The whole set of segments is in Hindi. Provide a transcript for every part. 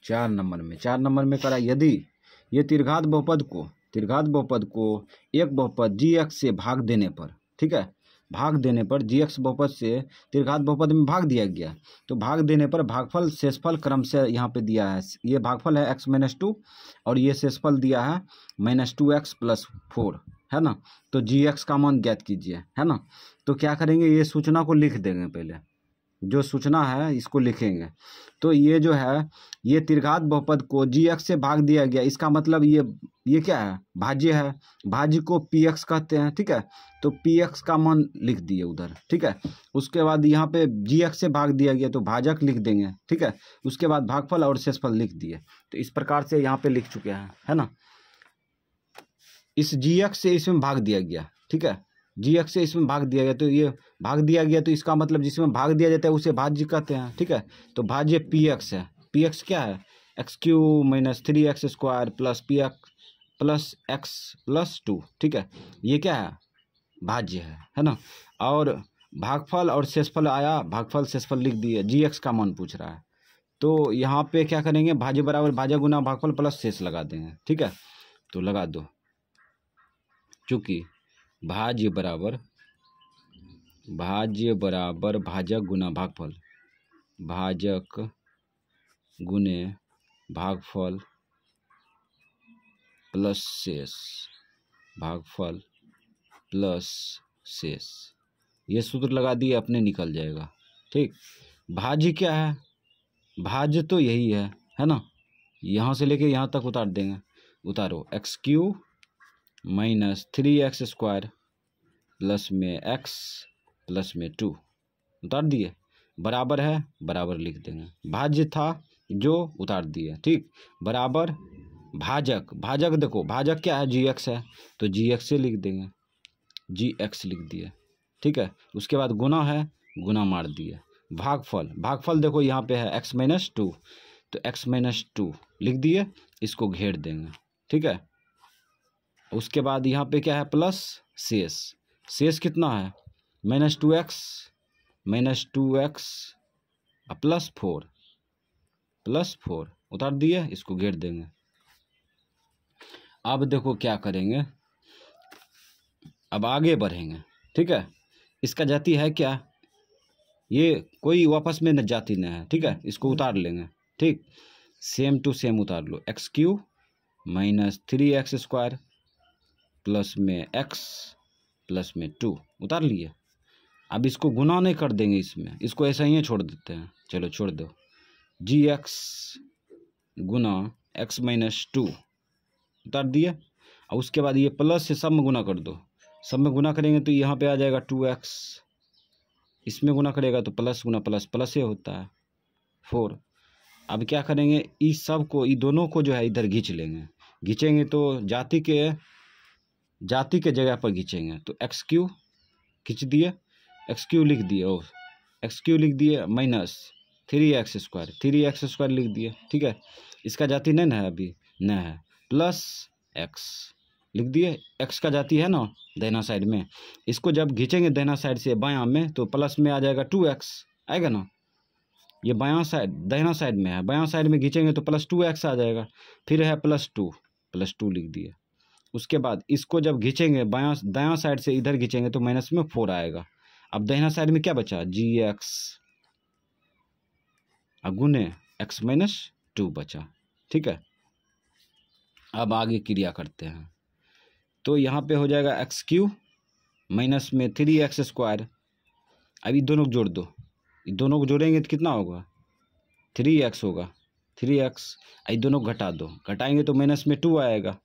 4 नंबर में करा यदि ये त्रिघात बहुपद को एक बहुपद GX से भाग देने पर, ठीक है, भाग देने पर GX बहुपद से त्रिघात बहुपद में भाग दिया गया, तो भाग देने पर भागफल शेषफल क्रम से यहाँ पे दिया है। ये भागफल है x-2 और ये शेषफल दिया है -2x + 4, है ना। तो GX का मान ज्ञात कीजिए, है ना। तो क्या करेंगे, ये सूचना को लिख देंगे, पहले जो सूचना है इसको लिखेंगे। तो ये जो है ये त्रिघात बहुपद को GX से भाग दिया गया, इसका मतलब ये क्या है, भाज्य है, भाज्य को PX कहते हैं, ठीक है। तो PX का मान लिख दिए उधर, ठीक है। उसके बाद यहाँ पे GX से भाग दिया गया तो भाजक लिख देंगे, ठीक है। उसके बाद भागफल और शेषफल लिख दिए। तो इस प्रकार से यहाँ पे लिख चुके हैं, है ना। इस GX से इसमें भाग दिया गया, ठीक है, GX से इसमें भाग दिया गया, तो ये भाग दिया गया, तो इसका मतलब जिसमें भाग दिया जाता है उसे भाज्य कहते हैं, ठीक है। तो भाज्य PX है, PX क्या है, x³ - 3x² + PX + x + 2, ठीक है, ये क्या है, भाज्य है ना। और भागफल और शेषफल आया, भागफल शेषफल लिख दिए, GX का मान पूछ रहा है, तो यहाँ पे क्या करेंगे, भाज्य बराबर भाज्य गुना भागफल प्लस शेष लगा देंगे, ठीक है। तो लगा दो, चूँकि भाज्य बराबर भाजक गुना भागफल, भाजक गुने भागफल प्लस शेष, भागफल प्लस शेष, ये सूत्र लगा दिए, अपने निकल जाएगा, ठीक। भाज्य क्या है, भाज्य तो यही है ना। यहाँ से लेके यहाँ तक उतार देंगे, उतारो, x³ - 3x² प्लस में x प्लस में 2, उतार दिए, बराबर है, बराबर लिख देंगे, भाज्य था जो उतार दिए, ठीक। बराबर भाजक, भाजक देखो, भाजक क्या है, GX है, तो GX से लिख देंगे, GX लिख दिए, ठीक है। उसके बाद गुना है, गुना मार दिए, भागफल, भागफल देखो यहाँ पे है x-2, तो x-2 लिख दिए, इसको घेर देंगे, ठीक है। उसके बाद यहाँ पे क्या है, प्लस शेष, शेष कितना है, -2x प्लस 4 उतार दिए, इसको घेर देंगे। अब देखो क्या करेंगे, अब आगे बढ़ेंगे, ठीक है। इसका जाति है क्या, ये कोई वापस में न जाति न है, ठीक है, इसको उतार लेंगे, ठीक। सेम टू सेम उतार लो, x³ - 3x² प्लस में x प्लस में 2 उतार लिए। अब इसको गुना नहीं कर देंगे इसमें, इसको ऐसा ही छोड़ देते हैं, चलो छोड़ दो, GX गुना x-2 उतार दिए। और उसके बाद ये प्लस से सब में गुना कर दो, सब में गुना करेंगे तो यहाँ पे आ जाएगा 2x, इसमें गुना करेगा तो प्लस गुना प्लस प्लस ही होता है 4। अब क्या करेंगे, इस सब को, ये दोनों को जो है इधर खींच लेंगे, खींचेंगे तो जाति के जगह पर खींचेंगे, तो x³ खींच दिए, x³ लिख दिए, और x³ लिख दिए -3x² लिख दिए, ठीक है। इसका जाति नहीं है, अभी नहीं है, प्लस x लिख दिए, x का जाति है ना दाहिना साइड में, इसको जब खींचेंगे दाहिना साइड से बायां में तो प्लस में आ जाएगा 2x आएगा ना, ये बायां साइड दाहिना साइड में है, बायां साइड में खींचेंगे तो प्लस 2x आ जाएगा, फिर है प्लस 2 लिख दिए। उसके बाद इसको जब खींचेंगे दायां साइड से इधर खींचेंगे तो माइनस में 4 आएगा। अब दाहिना साइड में क्या बचा, GX गुने x-2 बचा, ठीक है। अब आगे क्रिया करते हैं, तो यहाँ पे हो जाएगा x³ माइनस में 3x², अब ये दोनों को जोड़ दो, ये दोनों को जोड़ेंगे तो कितना होगा, 3x होगा, 3x, ये दोनों को घटा दो, घटाएंगे तो माइनस में 2 आएगा।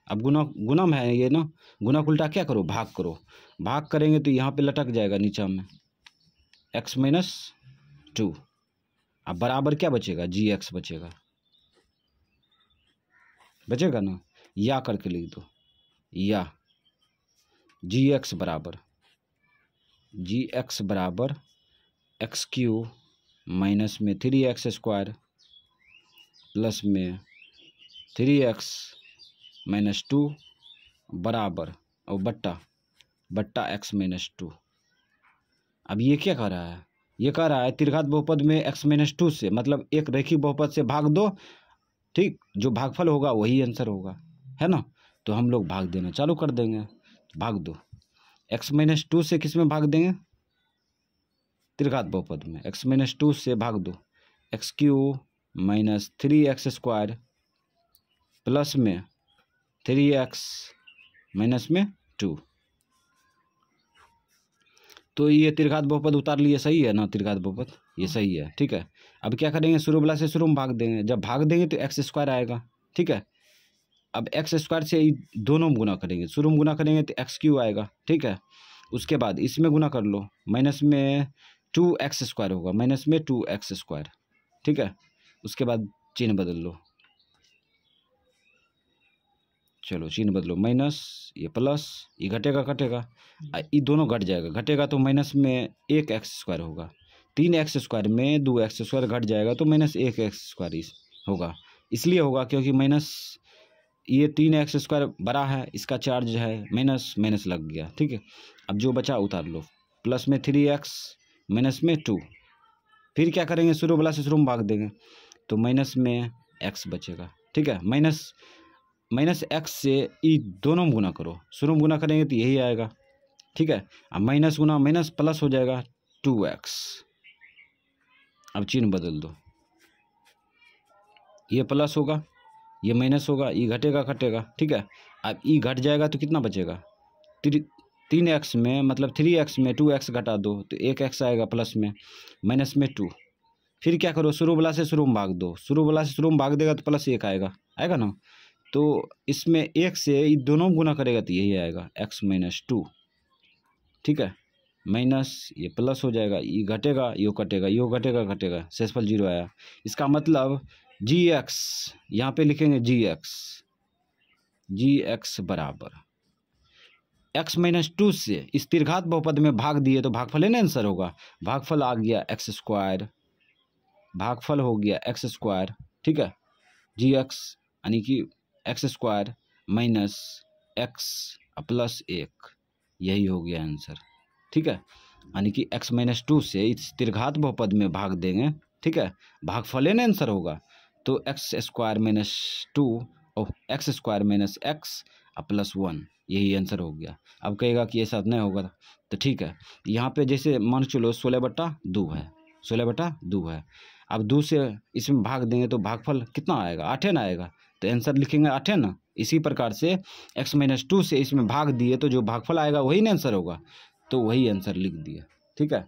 अब गुना में है ये ना, गुना को उल्टा क्या करो, भाग करो, भाग करेंगे तो यहाँ पे लटक जाएगा नीचा में x-2। अब बराबर क्या बचेगा, GX बचेगा ना, या करके लिख दो, या GX बराबर x³ माइनस में 3x² प्लस में 3x-2 बराबर और बट्टा x-2। अब ये क्या कर रहा है, ये कह रहा है त्रिघात बहुपद में x-2 से, मतलब एक रैखिक बहुपद से भाग दो, ठीक, जो भागफल होगा वही आंसर होगा, है ना। तो हम लोग भाग देना चालू कर देंगे, भाग दो। x-2 से किस में भाग देंगे? त्रिघात बहुपद में। x-2 से भाग दो, x³ माइनस 3x² प्लस में 3x माइनस में 2। तो ये त्रिघात बहुपद उतार लिए, सही है ना, त्रिघात बहुपद ये सही है, ठीक है। अब क्या करेंगे, शुरू वाला से शुरू में भाग देंगे, जब भाग देंगे तो x² आएगा, ठीक है। अब x² से दोनों में गुना करेंगे, शुरू में गुना करेंगे तो x³ आएगा, ठीक है। उसके बाद इसमें गुना कर लो, माइनस में 2x² होगा, माइनस में 2x², ठीक है। उसके बाद चिन्ह बदल लो, चलो चिन्ह बदलो, माइनस ये प्लस, ये घटेगा कटेगा, ये दोनों घट जाएगा, घटेगा तो माइनस में 1x² होगा, 3x² में 2x² घट जाएगा तो माइनस 1x² होगा। इसलिए होगा क्योंकि माइनस ये 3x² बड़ा है, इसका चार्ज है माइनस, माइनस लग गया, ठीक है। अब जो बचा उतार लो, प्लस में 3x माइनस में 2, फिर क्या करेंगे, शुरू वाला से शुरू में भाग देंगे तो माइनस में x बचेगा, ठीक है। माइनस x से ई दोनों में गुना करो, शुरू में गुना करेंगे तो यही आएगा, ठीक है। अब माइनस गुना माइनस प्लस हो जाएगा 2x। अब चिन्ह बदल दो, ये प्लस होगा, ये माइनस होगा, ये घटेगा कटेगा, ठीक है। अब ई घट जाएगा तो कितना बचेगा, 3x में, मतलब 3x में 2x घटा दो तो 1x आएगा प्लस में, माइनस में 2। फिर क्या करो, शुरू वाला से शुरू में भाग दो, शुरू वाला से शुरू में भाग देगा तो प्लस 1 आएगा, आएगा ना। तो इसमें 1 से ये दोनों गुना करेगा तो यही आएगा x-2, ठीक है। माइनस ये प्लस हो जाएगा, ये घटेगा यो कटेगा, यो घटेगा घटेगा, शेषफल 0 आया। इसका मतलब gx, यहाँ पे लिखेंगे gx बराबर x-2 से इस त्रिघात बहुपद में भाग दिए तो भागफल है ना आंसर होगा। भागफल आ गया x², भागफल हो गया x², ठीक है। gx यानी कि x² माइनस x प्लस 1, यही हो गया आंसर, ठीक है। यानी कि x-2 से इस त्रिघात बहुपद में भाग देंगे, ठीक है, भागफल है ना आंसर होगा। तो x² माइनस 2 और x² माइनस x प्लस 1, यही आंसर हो गया। अब कहेगा कि ऐसा नहीं होगा तो ठीक है, यहाँ पे जैसे मान चलो 16/2 है, 16/2 है। अब 2 से इसमें भाग देंगे तो भागफल कितना आएगा, 8 ना आएगा, तो आंसर लिखेंगे 8 ना। इसी प्रकार से x-2 से इसमें भाग दिए तो जो भागफल आएगा वही ना आंसर होगा, तो वही आंसर लिख दिया, ठीक है।